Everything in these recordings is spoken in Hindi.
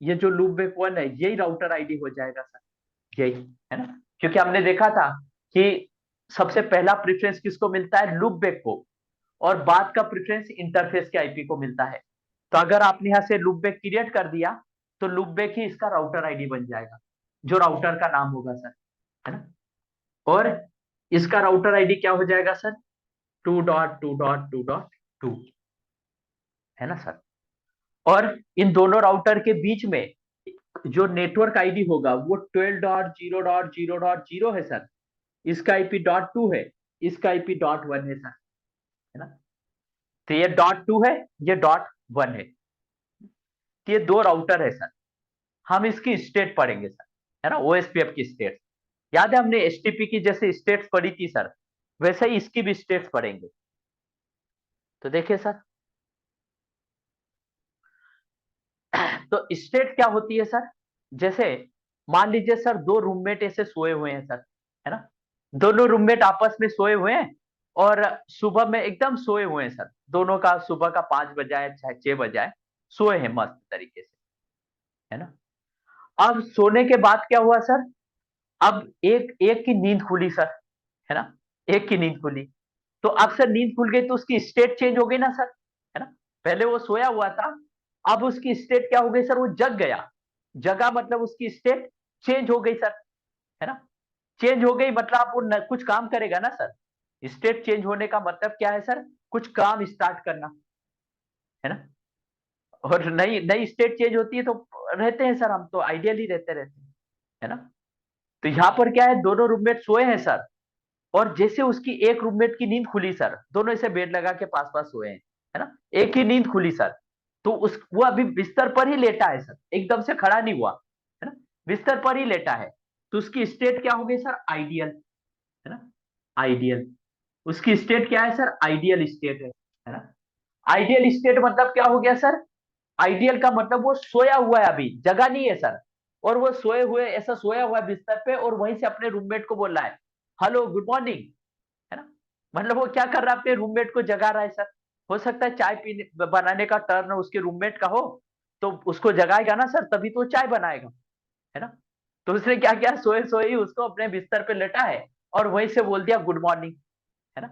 ये जो लूप बैक 1 है यही राउटर आईडी हो जाएगा सर, यही है ना। क्योंकि हमने देखा था कि सबसे पहला प्रेफरेंस किसको मिलता है, लूप बैक को, और बाद का प्रेफरेंस इंटरफेस के आईपी को मिलता है। तो अगर आपने यहाँ से लूप बैक क्रिएट कर दिया तो लूप बैक ही इसका राउटर आईडी बन जाएगा, जो राउटर का नाम होगा सर, है ना। और इसका राउटर आईडी क्या हो जाएगा सर, 2.2.2.2, है ना सर। और इन दोनों राउटर के बीच में जो नेटवर्क आईडी होगा वो 12.0.0.0 है सर। इसका आईपी .2 है, इसका आईपी .1 है सर, है ना। तो ये .2 है, ये .1 है। तो ये दो राउटर है सर। हम इसकी स्टेट पढ़ेंगे सर, है ना, ओएसपीएफ की स्टेट। याद है हमने एचटीपी की जैसे स्टेट्स पढ़ी थी सर, वैसे ही इसकी भी स्टेट्स पढ़ेंगे। तो देखिए सर, तो स्टेट क्या होती है सर, जैसे मान लीजिए सर दो रूममेट ऐसे सोए हुए हैं सर, है ना। दोनों रूममेट आपस में सोए हुए हैं और सुबह में एकदम सोए हुए हैं सर। दोनों का सुबह का 5 बजा है चाहे 6 बजा है, सोए हैं मस्त तरीके से, है ना। अब सोने के बाद क्या हुआ सर, अब एक एक की नींद खुली सर, है ना। एक की नींद खुली, तो अक्सर नींद खुल गई तो उसकी स्टेट चेंज हो गई ना सर, है ना। पहले वो सोया हुआ था, अब उसकी स्टेट क्या हो गई सर, वो जग गया। जगा मतलब उसकी स्टेट चेंज हो गई सर, है ना। चेंज हो गई मतलब आप वो कुछ काम करेगा ना सर। स्टेट चेंज होने का मतलब क्या है सर, कुछ काम स्टार्ट करना, है ना। और नई नई स्टेट चेंज होती है तो रहते हैं सर, हम तो आइडियली रहते हैं, है ना। तो यहाँ पर क्या है, दोनों रूममेट सोए हैं सर, और जैसे उसकी एक रूममेट की नींद खुली सर, दोनों ऐसे बेड लगा के पास पास सोए हैं, है ना। एक ही नींद खुली सर, तो उस वो अभी बिस्तर पर ही लेटा है सर, एकदम से खड़ा नहीं हुआ, है ना। बिस्तर पर ही लेटा है, तो उसकी स्टेट क्या हो गई सर, आइडियल, है ना। आइडियल, उसकी स्टेट क्या है सर, आइडियल स्टेट है ना। आइडियल स्टेट मतलब क्या हो गया सर, आइडियल का मतलब वो सोया हुआ है, अभी जगा नहीं है सर। और वो सोए हुए ऐसा सोया हुआ है बिस्तर पे, और वहीं से अपने रूममेट को बोल रहा है हेलो गुड मॉर्निंग, है ना। मतलब वो क्या कर रहा है, अपने रूममेट को जगा रहा है सर। हो सकता है चाय पीने बनाने का टर्न उसके रूममेट का हो, तो उसको जगाएगा ना सर, तभी तो वो चाय बनाएगा, है ना। तो उसने क्या किया, सोए सोए ही उसको अपने बिस्तर पे लेटा है और वहीं से बोल दिया गुड मॉर्निंग, है ना।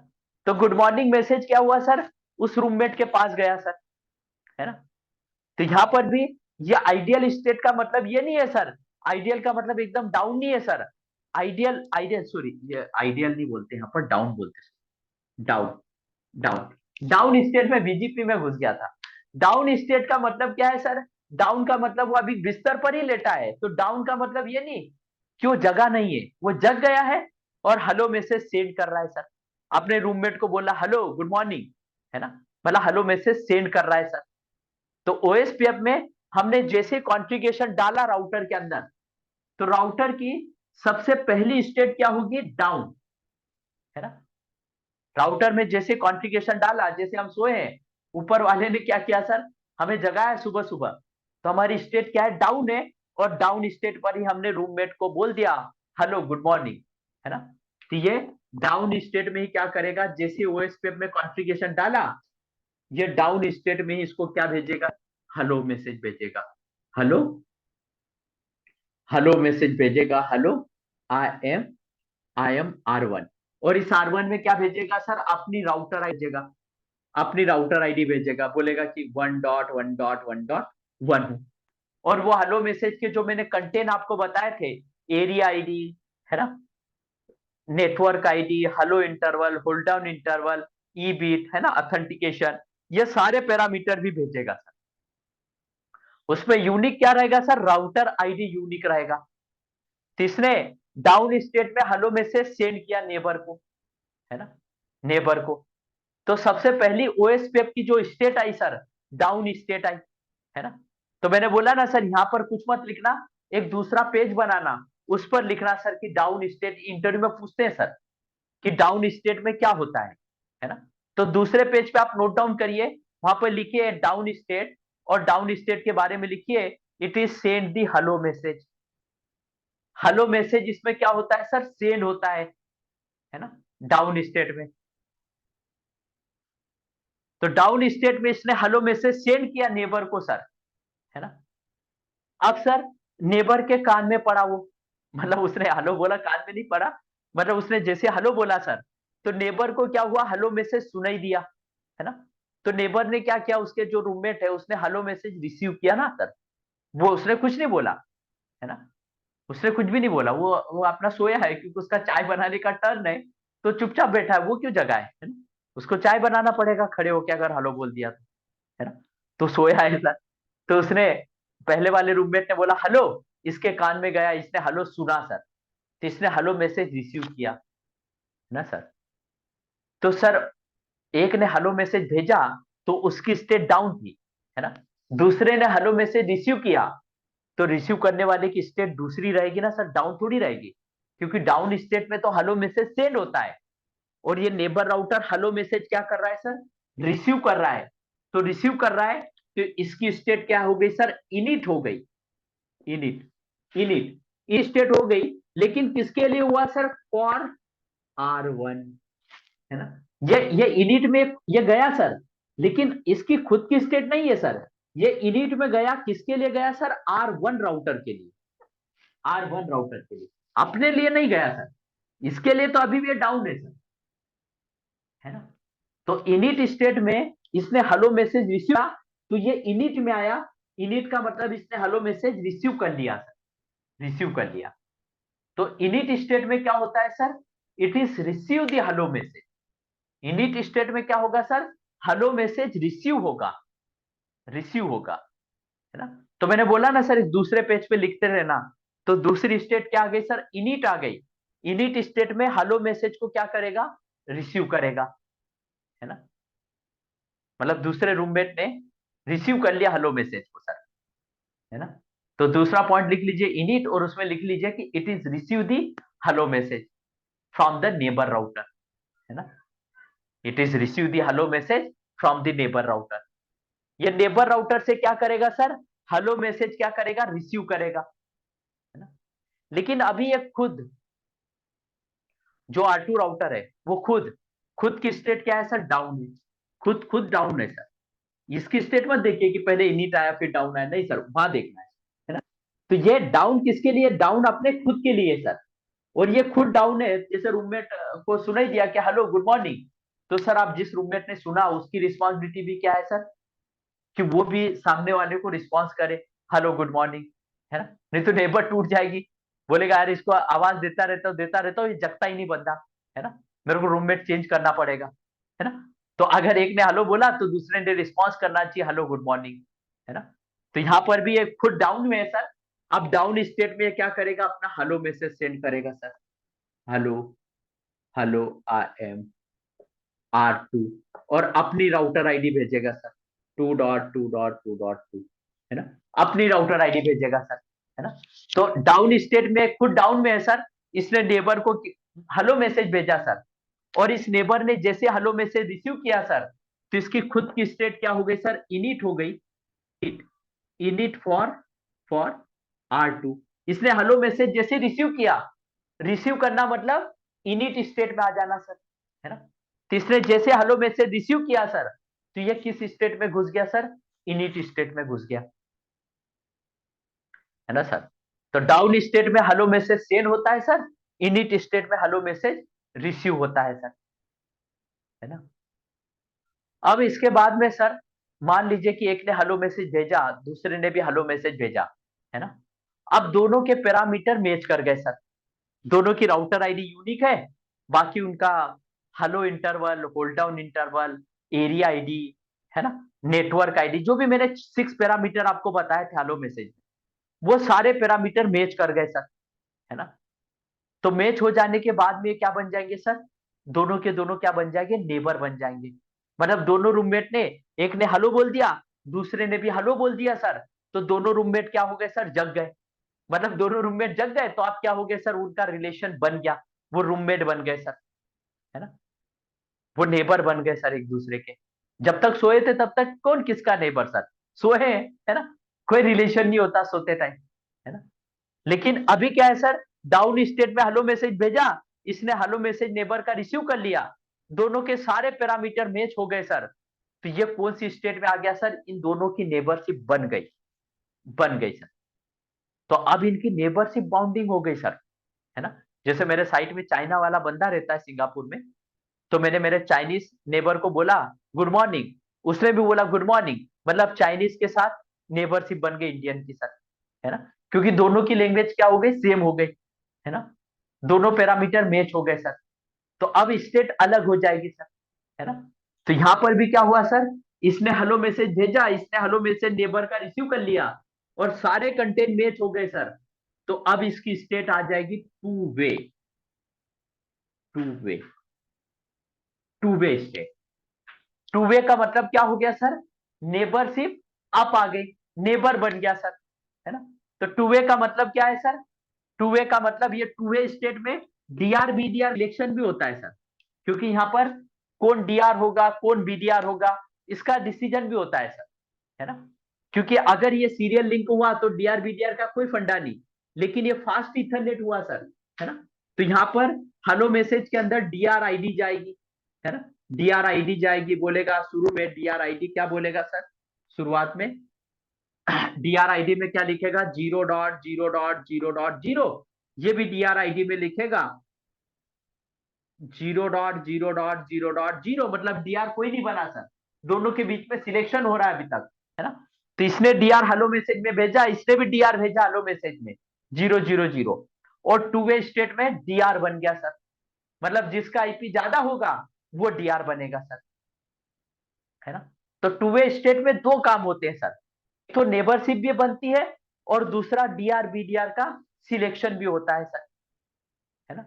तो गुड मॉर्निंग मैसेज क्या हुआ सर, उस रूममेट के पास गया सर, है ना। तो यहां पर भी ये आइडियल स्टेट का मतलब ये नहीं है सर, आइडियल का मतलब एकदम डाउन नहीं है सर। आइडियल आइडियल सॉरी, ये आइडियल नहीं बोलते, यहाँ पर डाउन बोलते हैं, डाउन। डाउन डाउन स्टेट में बीजीपी में घुस गया था। डाउन स्टेट का मतलब क्या है सर, डाउन का मतलब वो अभी बिस्तर पर ही लेटा है, तो डाउन का मतलब ये नहीं कि वो जगा नहीं है, वो जग गया है और हेलो मैसेज सेंड कर रहा है सर। अपने रूममेट को बोला हेलो गुड मॉर्निंग, है ना, मतलब हेलो मैसेज सेंड कर रहा है सर। तो ओएसपीएफ में हमने जैसे कॉन्फ़िगरेशन डाला राउटर के अंदर, तो राउटर की सबसे पहली स्टेट क्या होगी, डाउन, है ना। राउटर में जैसे कॉन्फ़िगरेशन डाला, जैसे हम सोए हैं, ऊपर वाले ने क्या किया सर, हमें जगाया सुबह सुबह, तो हमारी स्टेट क्या है, डाउन है। और डाउन स्टेट पर ही हमने रूममेट को बोल दिया हेलो गुड मॉर्निंग, है ना। तो ये डाउन स्टेट में ही क्या करेगा, जैसे ओएसपीएफ में कॉन्फ़िगरेशन डाला, ये डाउन स्टेट में ही इसको क्या भेजेगा, हेलो मैसेज भेजेगा। हेलो, हेलो मैसेज भेजेगा, हेलो आई एम, R1। और इस R1 में क्या भेजेगा सर, अपनी राउटर आई भेजेगा, अपनी राउटर आईडी भेजेगा, बोलेगा कि 1.1.1.1 है। और वो हेलो मैसेज के जो मैंने कंटेंट आपको बताए थे, एरिया आईडी, है ना, network ID, hello interval, hold down interval, E beat, है ना, ऑथेंटिकेशन, ये सारे पैरामीटर भी भेजेगा सर। उसमें यूनिक क्या रहेगा सर, राउटर आईडी यूनिक रहेगा। तीसरे, डाउन स्टेट में हेलो मैसेज सेंड किया नेबर को, है ना, नेबर को। तो सबसे पहली ओएसपीएफ की जो स्टेट आई सर, डाउन स्टेट आई, है ना। तो मैंने बोला ना सर, यहां पर कुछ मत लिखना, एक दूसरा पेज बनाना, उस पर लिखना सर कि डाउन स्टेट, इंटरव्यू में पूछते हैं सर कि डाउन स्टेट में क्या होता है ना। तो दूसरे पेज पे आप नोट डाउन करिए, वहां पर लिखिए डाउन स्टेट, और डाउन स्टेट के बारे में लिखिए it is send the hello message. Hello message इसमें क्या होता है सर, सेंड होता है ना, डाउन स्टेट में। तो डाउन स्टेट में इसने हेलो मैसेज सेंड किया नेबर को सर, है ना। अब सर नेबर के कान में पड़ा वो, मतलब उसने हेलो बोला, कान में नहीं पड़ा, मतलब उसने जैसे हेलो बोला सर, तो नेबर को क्या हुआ, हेलो मैसेज सुनाई दिया, है ना। तो नेबर ने क्या किया, उसके जो रूममेट है उसने हेलो मैसेज रिसीव किया ना सर, वो उसने कुछ नहीं बोला, है ना, उसने कुछ भी नहीं बोला, वो अपना सोया है, क्योंकि उसका चाय बनाने का टर्न है, तो चुपचाप बैठा है, वो क्यों जगा है ना, उसको चाय बनाना पड़ेगा खड़े होके अगर हेलो बोल दिया तो, है ना, तो सोया है सर। तो उसने, पहले वाले रूममेट ने बोला हेलो, इसके कान में गया, इसने हेलो सुना सर, तो इसने हेलो मैसेज रिसीव किया, है ना सर। तो सर एक ने हेलो मैसेज भेजा, तो उसकी स्टेट डाउन थी, है ना, दूसरे ने हेलो मैसेज रिसीव किया, तो रिसीव करने वाले की स्टेट दूसरी रहेगी ना सर, डाउन थोड़ी रहेगी, क्योंकि डाउन स्टेट में तो हेलो मैसेज सेंड होता है, और ये नेबर राउटर हेलो मैसेज क्या कर रहा है सर, रिसीव कर रहा है, तो रिसीव कर रहा है, तो इसकी स्टेट क्या हो गई सर, इनिट हो गई, इनिट, इनिट, ये स्टेट हो गई, लेकिन किसके लिए हुआ सर, फॉर R1, है ना, ये इनिट में ये गया सर, लेकिन इसकी खुद की स्टेट नहीं है सर, ये इनिट में गया, किसके लिए गया सर, R1 राउटर के लिए, R1 राउटर के लिए, अपने लिए नहीं गया सर, इसके लिए तो अभी भी ये डाउन है सर, है ना। तो इनिट स्टेट में इसने हेलो मैसेज रिसीव किया, तो ये इनिट में आया, इनिट का मतलब इसने हेलो मैसेज रिसीव कर लिया सर, रिसीव कर लिया। तो इनिट स्टेट में क्या होता है sir, it is receive the hello message, init state में क्या होगा सर, हेलो मैसेज रिसीव होगा, रिसीव होगा, है ना। तो मैंने बोला ना सर, इस दूसरे पेज पे लिखते रहना, तो दूसरी स्टेट क्या आ गई सर, इनिट आ गई, इनिट स्टेट में हेलो मैसेज को क्या करेगा, रिसीव करेगा, है ना, मतलब दूसरे रूममेट ने रिसीव कर लिया हेलो मैसेज को सर, है ना। तो दूसरा पॉइंट लिख लीजिए इनिट, और उसमें लिख लीजिए कि it is receive the hello message from the neighbour router, है ना, it is receive the hello message from the neighbour router. ये नेबर राउटर से क्या करेगा सर, हेलो मैसेज क्या करेगा, रिसीव करेगा, है ना। लेकिन अभी ये खुद जो R2 राउटर है, वो खुद खुद की स्टेट क्या है सर, डाउन है, खुद डाउन है सर, इसकी स्टेट मत देखिए कि पहले इनिट आया फिर डाउन आया, नहीं सर, वहां देखना है ना। तो ये डाउन किसके लिए, डाउन अपने खुद के लिए सर, और ये खुद डाउन है, जैसे रूममेट को सुनाई दिया कि हेलो गुड मॉर्निंग, तो सर आप जिस रूममेट ने सुना उसकी रिस्पॉन्सिबिलिटी भी क्या है सर, कि वो भी सामने वाले को रिस्पॉन्स करे, हेलो गुड मॉर्निंग, है ना, नहीं तो नेबर टूट जाएगी, बोलेगा यार इसको आवाज देता रहता हूँ, ये जगता ही नहीं बंदा, है ना, मेरे को रूममेट चेंज करना पड़ेगा, है ना। तो अगर एक ने हेलो बोला तो दूसरे ने रिस्पॉन्स करना चाहिए हेलो गुड मॉर्निंग, है ना। तो यहाँ पर भी एक खुद डाउन में है सर, अब डाउन स्टेट में क्या करेगा, अपना हेलो मैसेज सेंड करेगा sir, hello, hello I am R2, और अपनी राउटर आईडी भेजेगा सर, 2.2.2.2, है ना, अपनी राउटर आईडी भेजेगा सर, है ना। तो डाउन स्टेट में खुद डाउन में है सर, इसने नेबर को हेलो मैसेज भेजा सर, और इस नेबर ने जैसे हेलो मैसेज रिसीव किया सर, तो इसकी खुद की स्टेट क्या हो गई सर, इनिट हो गई, इनिट फॉर R2, इसने हेलो मैसेज जैसे रिसीव किया, रिसीव करना मतलब इनिट स्टेट में आ जाना सर, है ना। तीसरे जैसे हेलो मैसेज रिसीव किया सर, तो ये किस स्टेट में घुस गया सर, इनिट स्टेट में घुस गया, है ना सर। तो डाउन स्टेट में हेलो मैसेज सेंड होता है सर, इनिट स्टेट में हेलो मैसेज रिसीव होता है सर, है ना। अब इसके बाद में सर मान लीजिए कि एक ने हेलो मैसेज भेजा, दूसरे ने भी हेलो मैसेज भेजा, है ना। अब दोनों के पैरामीटर मैच कर गए सर, दोनों की राउटर आईडी यूनिक है, बाकी उनका hello interval, hold down interval, area ID, है ना, नेटवर्क आईडी, जो भी मैंने 6 पैरामीटर आपको बताए थे हेलो मैसेज, वो सारे पैरामीटर मैच कर गए सर, है ना। तो मैच हो जाने के बाद में क्या बन जाएंगे सर, दोनों के दोनों क्या बन जाएंगे, नेबर बन जाएंगे, मतलब दोनों रूममेट ने, एक ने हेलो बोल दिया, दूसरे ने भी हेलो बोल दिया सर, तो दोनों रूममेट क्या हो गए सर, जग गए, मतलब दोनों रूममेट जग गए, तो आप क्या हो गए सर, उनका रिलेशन बन गया, वो रूममेट बन गए सर, है ना, वो नेबर बन गए सर एक दूसरे के। जब तक सोए थे तब तक कौन किसका नेबर सर, सोए हैं, है ना, कोई रिलेशन नहीं होता सोते टाइम, है ना। लेकिन अभी क्या है सर, डाउन स्टेट में हेलो मैसेज भेजा, इसने हेलो मैसेज नेबर का रिसीव कर लिया, दोनों के सारे पैरामीटर मैच हो गए सर, तो ये कौन सी स्टेट में आ गया सर, इन दोनों की नेबरशिप बन गई, बन गई सर, तो अब इनकी नेबरशिप बाउंडिंग हो गई सर, है ना। जैसे मेरे साइट में चाइना वाला बंदा रहता है सिंगापुर में, तो मैंने मेरे चाइनीज नेबर को बोला गुड मॉर्निंग, उसने भी बोला गुड मॉर्निंग, मतलब चाइनीज के साथ नेबरशिप बन गई इंडियन की सर, है ना। क्योंकि दोनों की लैंग्वेज क्या हो गई, सेम हो गई, है ना। दोनों पैरामीटर मैच हो गए सर। तो अब स्टेट अलग हो जाएगी सर, है ना। तो यहां पर भी क्या हुआ सर, इसने हेलो मैसेज भेजा, इसने हेलो मैसेज नेबर का रिसीव कर लिया, और सारे कंटेंट मैच हो गए सर। तो अब इसकी स्टेट आ जाएगी two way, two way, two way state. Two way का मतलब क्या हो गया सर, नेबरशिप अप आ गई, नेबर बन गया सर, है ना। तो टू वे का मतलब क्या है सर, टू वे का मतलब ये टू वे स्टेट में डीआर बीडीआर इलेक्शन भी होता है सर, क्योंकि यहाँ पर कौन डीआर होगा कौन बीडीआर होगा इसका डिसीजन भी होता है सर, है ना। क्योंकि अगर ये सीरियल लिंक हुआ तो डीआर बीडीआर का कोई फंडा नहीं, लेकिन ये फास्ट इथरनेट हुआ सर, है ना। तो यहाँ पर हेलो मैसेज के अंदर डीआर आईडी जाएगी, है ना। डीआर आईडी जाएगी, बोलेगा शुरू में डीआर आईडी क्या बोलेगा सर, शुरुआत में डीआर आईडी में क्या लिखेगा, 0.0.0.0, ये भी डीआर आईडी में लिखेगा 0.0.0.0, मतलब डीआर कोई नहीं बना सर, दोनों के बीच में सिलेक्शन हो रहा है अभी तक, है ना। तो इसने डीआर हेलो मैसेज में भेजा, इसने भी डीआर भेजा हेलो मैसेज में 000, और टू वे स्टेट में डीआर बन गया सर, मतलब जिसका आईपी ज्यादा होगा वो डीआर बनेगा सर, है ना। तो टू वे स्टेट में दो काम होते हैं सर, एक तो नेबरशिप भी बनती है और दूसरा डीआर बीडीआर का सिलेक्शन भी होता है सर, है ना।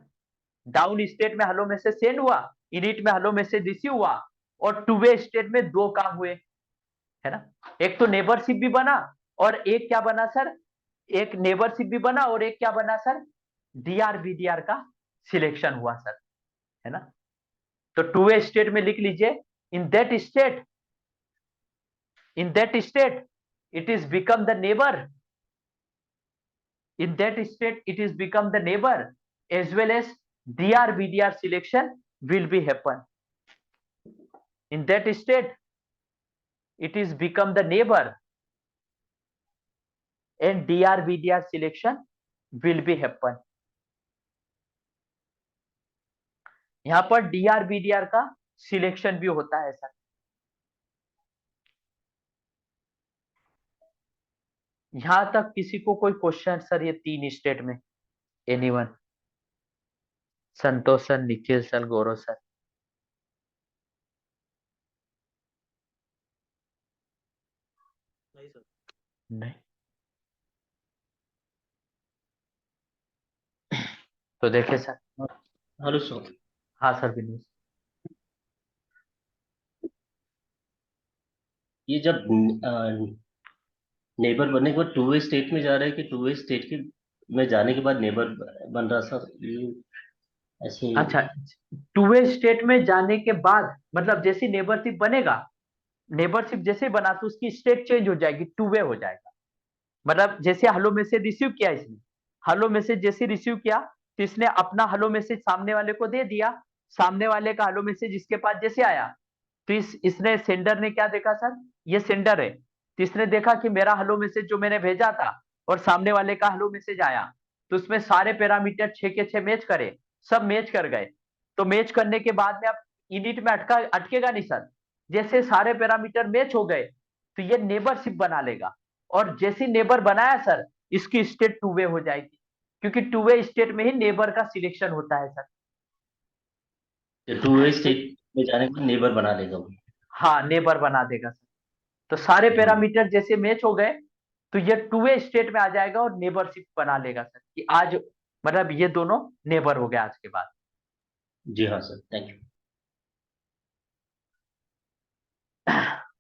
डाउन स्टेट में हेलो मैसेज सेंड हुआ, इनिट में हेलो मैसेज रिसीव हुआ, और टू वे स्टेट में दो काम हुए, है ना। एक तो नेबरशिप भी बना, और एक क्या बना सर, एक नेबरशिप भी बना और एक क्या बना सर, डीआर बीडीआर का सिलेक्शन हुआ सर, है ना। तो टू वे स्टेट में लिख लीजिए, in that state, in that state it is become the neighbor, in that state it is become the neighbor, as well as dr bdr selection will be happen, in that state it is become the neighbor and dr bdr selection will be happen। यहां पर डीआर बीडीआर का सिलेक्शन भी होता है सर। यहां तक किसी को कोई क्वेश्चन सर, ये तीन स्टेट में, एनीवन, संतोष सर, निखिल सर, गौरव सर। नहीं सर। नहीं, तो देखिए सर। Hello sir. हाँ सर विनीत। ये जब नेबर बनने के बाद टू वे स्टेट में जा रहे हैं कि टू वे स्टेट के में जाने के बाद नेबर बन रहा सर, ये ऐसे। अच्छा, टू वे स्टेट में जाने के बाद मतलब जैसी नेबरशिप बनेगा, नेबरशिप जैसे बना तो उसकी स्टेट चेंज हो जाएगी, टू वे हो जाएगा। मतलब जैसे हेलो मैसेज रिसीव किया इसने, हेलो मैसेज जैसे रिसीव किया तो इसने अपना हेलो मैसेज सामने वाले को दे दिया, सामने वाले का हेलो मैसेज इसके पास जैसे आया, तो इसने सेंडर ने क्या देखा सर, ये सेंडर है, तो इसने देखा कि मेरा हेलो मैसेज जो मैंने भेजा था और सामने वाले का हेलो मैसेज आया, तो उसमें सारे पैरामीटर 6 के 6 मैच करे, सब मैच कर गए। तो मैच करने के बाद में अब इनिट में अटकेगा नहीं सर, जैसे सारे पैरामीटर मैच हो गए तो ये नेबरशिप बना लेगा, और जैसी नेबर बनाया सर इसकी स्टेट टू वे हो जाएगी, क्योंकि टू वे स्टेट में ही नेबर का सिलेक्शन होता है सर। टू वे स्टेट में जाने के बाद नेबर बना लेगा वो। हाँ नेबर बना देगा सर। तो सारे हम्म। पैरामीटर जैसे मैच हो गए तो ये टू वे स्टेट में आ जाएगा और नेबरशिप बना लेगा सर, कि आज मतलब ये दोनों नेबर हो गए आज के बाद। जी हाँ सर, थैंक यू।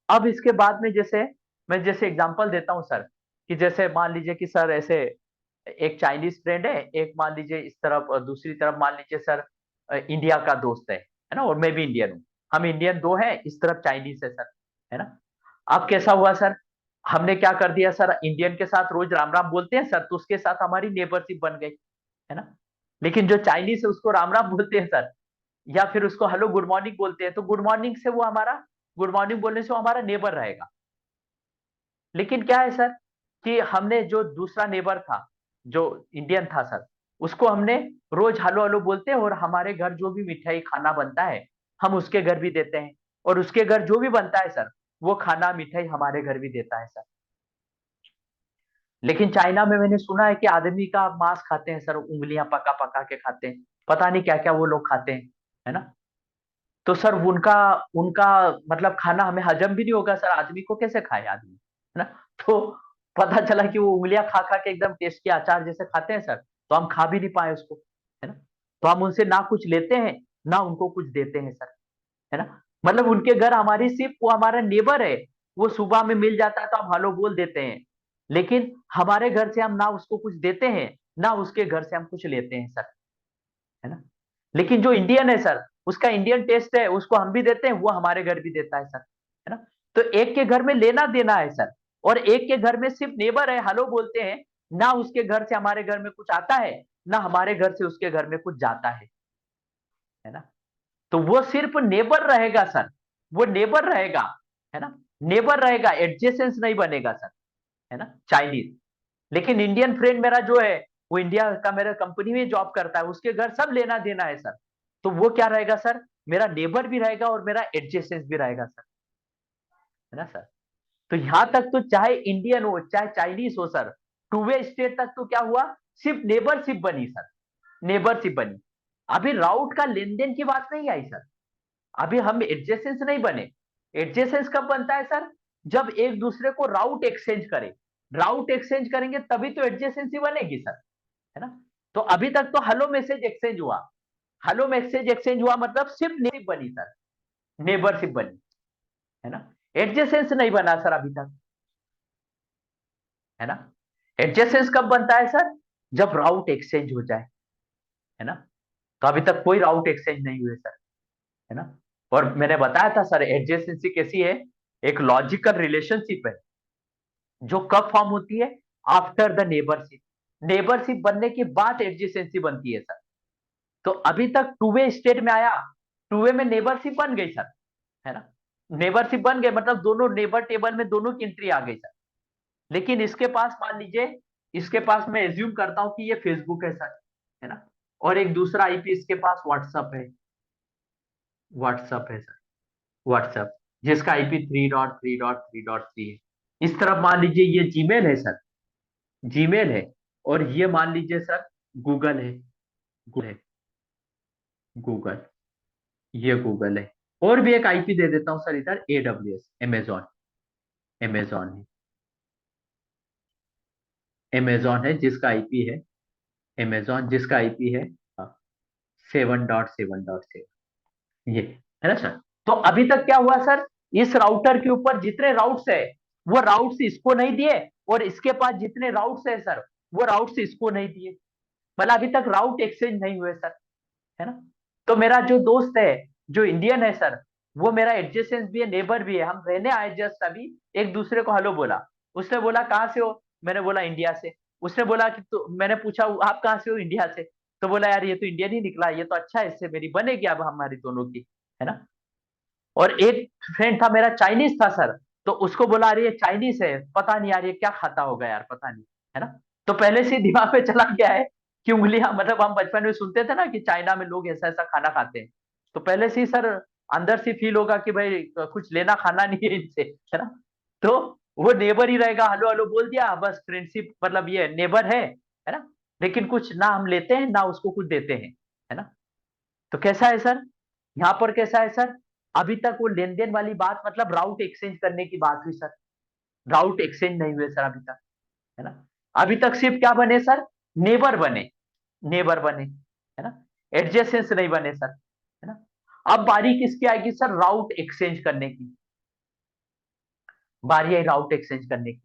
अब इसके बाद में जैसे मैं जैसे एग्जांपल देता हूं सर, कि जैसे मान लीजिए कि सर ऐसे एक चाइनीज फ्रेंड है, एक मान लीजिए इस तरफ, और दूसरी तरफ मान लीजिए सर इंडिया का दोस्त है ना, और मैं भी इंडियन हूँ, हम इंडियन दो हैं, इस तरफ चाइनीज है सर, है ना। अब कैसा हुआ सर, हमने क्या कर दिया सर, इंडियन के साथ रोज राम राम बोलते हैं सर, तो उसके साथ हमारी नेबरशिप बन गई, है ना। लेकिन जो चाइनीज है उसको राम राम बोलते हैं सर, या फिर उसको हेलो गुड मॉर्निंग बोलते हैं, तो गुड मॉर्निंग से वो हमारा, गुड मॉर्निंग बोलने से वो हमारा नेबर रहेगा। लेकिन क्या है सर, कि हमने जो दूसरा नेबर था जो इंडियन था सर, उसको हमने रोज हेलो हेलो बोलते हैं, और हमारे घर जो भी मिठाई खाना बनता है हम उसके घर भी देते हैं, और उसके घर जो भी बनता है सर वो खाना मिठाई हमारे घर भी देता है सर। लेकिन चाइना में मैंने सुना है कि आदमी का मांस खाते हैं सर, उंगलियां पका पका के खाते हैं, पता नहीं क्या क्या वो लोग खाते हैं, है ना। तो सर उनका उनका मतलब खाना हमें हजम भी नहीं होगा सर, आदमी को कैसे खाए आदमी, है ना। तो पता चला कि वो उंगलियां खा खा के एकदम टेस्ट के अचार जैसे खाते हैं सर, तो हम खा भी नहीं पाए उसको, है ना। तो हम उनसे ना कुछ लेते हैं ना उनको कुछ देते हैं सर, है ना। मतलब उनके घर हमारी सिर्फ वो हमारा नेबर है, वो सुबह में मिल जाता है तो हम हेलो बोल देते हैं, लेकिन हमारे घर से हम ना उसको कुछ देते हैं ना उसके घर से हम कुछ लेते हैं सर, है ना। लेकिन जो इंडियन है सर, उसका इंडियन टेस्ट है, उसको हम भी देते हैं वो हमारे घर भी देता है सर, है ना। तो एक के घर में लेना देना है सर, और एक के घर में सिर्फ नेबर है, हेलो बोलते हैं, ना उसके घर से हमारे घर में कुछ आता है ना हमारे घर से उसके घर में कुछ जाता है ना। तो वो सिर्फ नेबर रहेगा सर, वो नेबर रहेगा, है ना। नेबर रहेगा, एडजेसेंस नहीं बनेगा सर, है ना, चाइनीज। लेकिन इंडियन फ्रेंड मेरा जो है वो इंडिया का मेरा कंपनी में जॉब करता है, उसके घर सब लेना देना है सर, तो वो क्या रहेगा सर, मेरा नेबर भी रहेगा और मेरा एडजेसेंस भी रहेगा सर, है ना सर। तो यहां तक तो चाहे इंडियन हो चाहे चाइनीज हो सर, टू वे स्टेट तक तो क्या हुआ, सिर्फ नेबरशिप बनी सर, नेबरशिप बनी। अभी राउट का लेन देन की बात नहीं आई सर, अभी हम एडजेसेंस नहीं बने। एडजेसेंस कब बनता है सर, जब एक दूसरे को राउट एक्सचेंज करे, राउट एक्सचेंज करेंगे तभी तो एडजेसेंसी बनेगी सर, है ना। तो अभी तक तो हेलो मैसेज एक्सचेंज हुआ, हेलो मैसेज एक्सचेंज हुआ मतलब सिर्फ नेबरशिप बनी सर, नेबरशिप बनी, है ना। एडजेसेंस नहीं बना सर अभी तक, है ना। एडजेसेंस कब बनता है सर, जब राउट एक्सचेंज हो जाए, है ना। तो अभी तक कोई राउट एक्सचेंज नहीं हुए सर, है ना। और मैंने बताया था सर एडजेसेंसी कैसी है, एक लॉजिकल रिलेशनशिप है जो कब फॉर्म होती है, आफ्टर द नेबरशिप, नेबरशिप बनने के बाद एडजेसेंसी बनती है सर। तो अभी तक टू वे स्टेट में आया, टू वे में नेबरशिप बन गई सर, है ना। नेबरशिप बन गए मतलब दोनों नेबर टेबल में दोनों की एंट्री आ गई सर। लेकिन इसके पास मान लीजिए, इसके पास मैं एज्यूम करता हूं कि ये फेसबुक है सर, है ना, और एक दूसरा आईपी इसके पास व्हाट्सअप है, व्हाट्सअप है सर, व्हाट्सएप, जिसका आईपी 3.3.3.3 है। इस तरफ मान लीजिए ये जीमेल है सर, जीमेल है, और ये मान लीजिए सर गूगल है, गूगल है, गूगल, ये गूगल है। और भी एक आईपी दे देता हूं सर इधर, एडब्ल्यूएस, अमेजॉन, अमेजॉन है, अमेजॉन है जिसका आईपी है, अमेजॉन जिसका आईपी है 7.7.7, ये, है ना सर। तो अभी तक क्या हुआ सर, इस राउटर के ऊपर जितने राउट्स है वो राउट्स इसको नहीं दिए, और इसके पास जितने राउट्स है सर वो राउट्स इसको नहीं दिए, मतलब अभी तक राउट एक्सचेंज नहीं हुए सर, है ना। तो मेरा जो दोस्त है जो इंडियन है सर, वो मेरा एडजेसेंस भी है, नेबर भी है, हम रहने आए जस्ट अभी, एक दूसरे को हेलो बोला, उसने बोला कहाँ से हो, मैंने बोला इंडिया से, उसने बोला कि तो मैंने पूछा आप कहाँ से हो, इंडिया से, तो बोला यार ये तो इंडियन ही निकला, ये तो अच्छा है, इससे मेरी बनेगी अब हमारी दोनों की, है ना। और एक फ्रेंड था मेरा चाइनीज था सर, तो उसको बोला अरे ये चाइनीज है, पता नहीं यार ये क्या खाता होगा यार, पता नहीं, है ना। तो पहले से ही दिमाग में चला गया है कि उंगलियां, मतलब हम बचपन में सुनते थे ना कि चाइना में लोग ऐसा ऐसा खाना खाते हैं, तो पहले से ही सर अंदर से फील होगा कि भाई कुछ लेना खाना नहीं है इनसे, है ना। तो वो नेबर ही रहेगा, हेलो हेलो बोल दिया बस, फ्रेंडशिप मतलब ये नेबर है ना। लेकिन कुछ ना हम लेते हैं ना उसको कुछ देते हैं, है ना। तो कैसा है सर, यहाँ पर कैसा है सर, अभी तक वो लेन देन वाली बात, मतलब राउट एक्सचेंज करने की बात हुई सर, राउट एक्सचेंज नहीं हुए सर अभी तक, है ना। अभी तक सिर्फ क्या बने सर, नेबर बने, नेबर बने, है ना, एडजेसेंस नहीं बने सर, है ना। अब बारी किसकी आएगी सर, राउट एक्सचेंज करने की, बारी आई राउट एक्सचेंज करने की।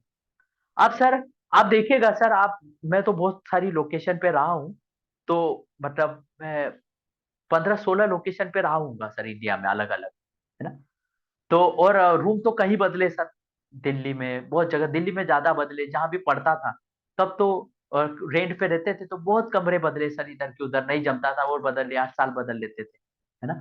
अब सर आप देखिएगा सर, आप, मैं तो बहुत सारी लोकेशन पे रहा हूँ, तो मतलब मैं 15-16 लोकेशन पे रहा हूँ सर इंडिया में अलग अलग, है ना। तो और रूम तो कहीं बदले सर, दिल्ली में बहुत जगह, दिल्ली में ज्यादा बदले, जहां भी पढ़ता था तब तो रेंट पे रहते थे तो बहुत कमरे बदले सर, इधर के उधर नहीं जमता था, और बदल ले 8 साल बदल लेते थे, है ना।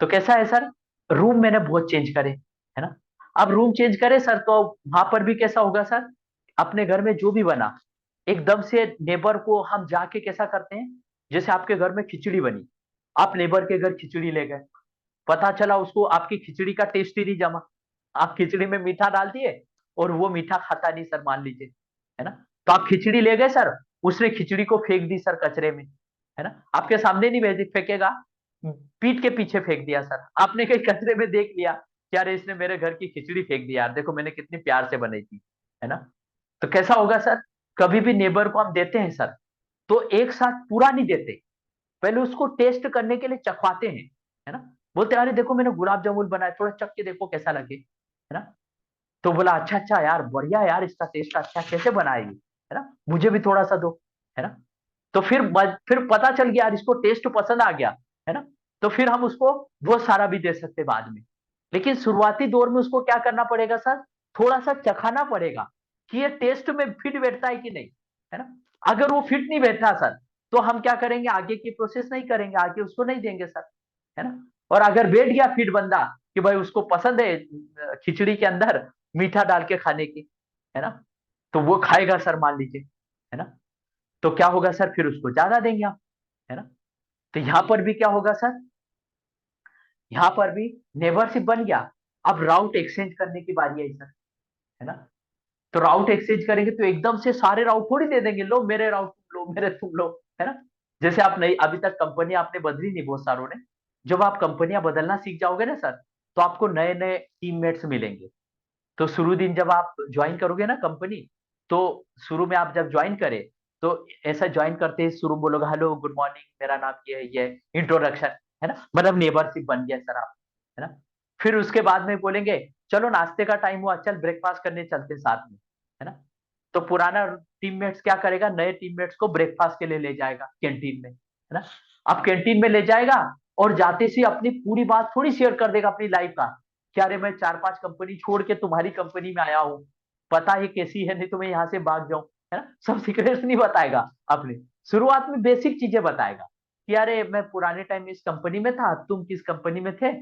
तो कैसा है सर, रूम मैंने बहुत चेंज करे, है ना। अब रूम चेंज करे सर तो वहां पर भी कैसा होगा सर, अपने घर में जो भी बना एकदम से नेबर को हम जाके कैसा करते हैं, जैसे आपके घर में खिचड़ी बनी, आप नेबर के घर खिचड़ी ले गए, पता चला उसको आपकी खिचड़ी का टेस्ट ही नहीं जमा, आप खिचड़ी में मीठा डाल दिए और वो मीठा खाता नहीं सर, मान लीजिए, है ना। तो आप खिचड़ी ले गए सर, उसने खिचड़ी को फेंक दी सर कचरे में, है ना, आपके सामने नहीं भेज फेंकेगा, पीठ के पीछे फेंक दिया सर, आपने कहीं कचरे में देख लिया कि यार इसने मेरे घर की खिचड़ी फेंक दी, यार देखो मैंने कितनी प्यार से बनाई थी, है ना। तो कैसा होगा सर, कभी भी नेबर को हम देते हैं सर, तो एक साथ पूरा नहीं देते, पहले उसको टेस्ट करने के लिए चखवाते हैं, है ना। बोलते हैं, अरे देखो मैंने गुलाब जामुन बनाया, थोड़ा चख के देखो कैसा लगे, है ना। तो बोला अच्छा अच्छा यार बढ़िया यार, इसका टेस्ट अच्छा है, कैसे बनाएगी, है ना, मुझे भी थोड़ा सा दो, है ना। तो फिर पता चल गया यार इसको टेस्ट पसंद आ गया, है ना। तो फिर हम उसको बहुत सारा भी दे सकते बाद में, लेकिन शुरुआती दौर में उसको क्या करना पड़ेगा सर, थोड़ा सा चखाना पड़ेगा कि ये टेस्ट में फिट बैठता है कि नहीं, है ना। अगर वो फिट नहीं बैठा सर, तो हम क्या करेंगे, आगे की प्रोसेस नहीं करेंगे, आगे उसको नहीं देंगे सर, है ना। और अगर बैठ गया फिट बंदा कि भाई उसको पसंद है खिचड़ी के अंदर मीठा डाल के खाने की, है ना, तो वो खाएगा सर मान लीजिए, है ना। तो क्या होगा सर, फिर उसको ज्यादा देंगे आप, है ना। तो यहाँ पर भी क्या होगा सर, यहाँ पर भी नेबरशिप बन गया, अब राउट एक्सचेंज करने की बारी आई सर, है ना। तो राउट एक्सचेंज करेंगे तो एकदम से सारे राउट थोड़ी दे देंगे, लो मेरे राउट तुम लो, मेरे तुम लो, है ना। जैसे आप नहीं, अभी तक कंपनी आपने बदली नहीं बहुत सारों ने, जब आप कंपनियां बदलना सीख जाओगे ना सर, तो आपको नए नए टीममेट्स मिलेंगे। तो शुरू दिन जब आप ज्वाइन करोगे ना कंपनी, तो शुरू में आप जब ज्वाइन करें, तो ऐसा ज्वाइन करते ही शुरू में बोलोगे हेलो गुड मॉर्निंग मेरा नाम ये इंट्रोडक्शन, है ना, मतलब नेबरशिप बन गया सर आप, है ना। फिर उसके बाद में बोलेंगे चलो नाश्ते का टाइम हुआ, चल ब्रेकफास्ट करने चलते हैं साथ में, है ना। तो पुराना टीममेट्स क्या करेगा, नए टीममेट्स को ब्रेकफास्ट के लिए ले जाएगा कैंटीन में, है ना। अब कैंटीन में ले जाएगा और जाते से अपनी पूरी बात थोड़ी शेयर कर देगा अपनी लाइफ का, क्या रे मैं 4-5 कंपनी छोड़ के तुम्हारी कंपनी में आया हूँ, पता है कैसी है, नहीं तो मैं यहाँ से भाग जाऊं, है ना। सब सीक्रेट्स नहीं बताएगा अपने, शुरुआत में बेसिक चीजें बताएगा कि अरे मैं पुराने टाइम में इस कंपनी में था, तुम किस कंपनी में थे,